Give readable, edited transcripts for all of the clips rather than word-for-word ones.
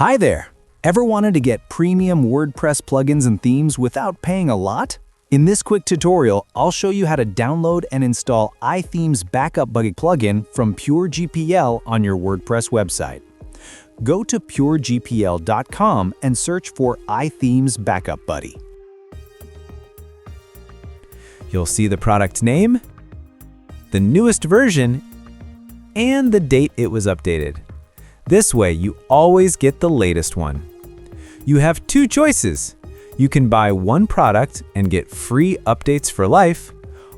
Hi there! Ever wanted to get premium WordPress plugins and themes without paying a lot? In this quick tutorial, I'll show you how to download and install iThemes BackupBuddy plugin from Pure GPL on your WordPress website. Go to puregpl.com and search for iThemes BackupBuddy. You'll see the product name, the newest version, and the date it was updated. This way, you always get the latest one. You have two choices. You can buy one product and get free updates for life,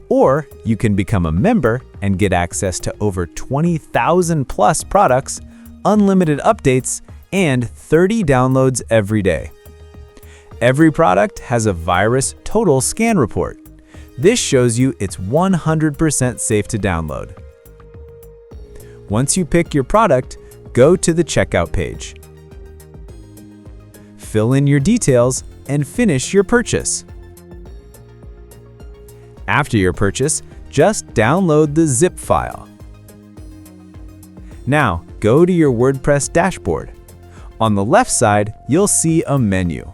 or you can become a member and get access to over 20,000 plus products, unlimited updates, and 30 downloads every day. Every product has a virus total scan report. This shows you it's 100% safe to download. Once you pick your product, go to the checkout page. Fill in your details and finish your purchase. After your purchase, just download the zip file. Now, go to your WordPress dashboard. On the left side, you'll see a menu.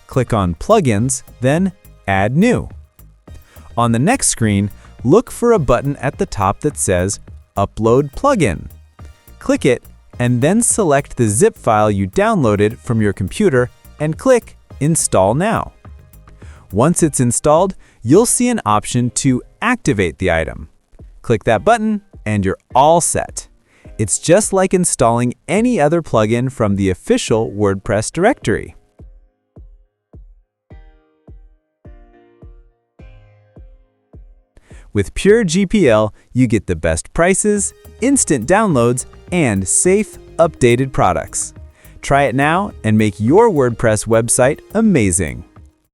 Click on Plugins, then Add New. On the next screen, look for a button at the top that says Upload Plugin. Click it, and then select the zip file you downloaded from your computer and click Install Now. Once it's installed, you'll see an option to activate the item. Click that button and you're all set. It's just like installing any other plugin from the official WordPress directory. With Pure GPL, you get the best prices, instant downloads, and safe, updated products. Try it now and make your WordPress website amazing.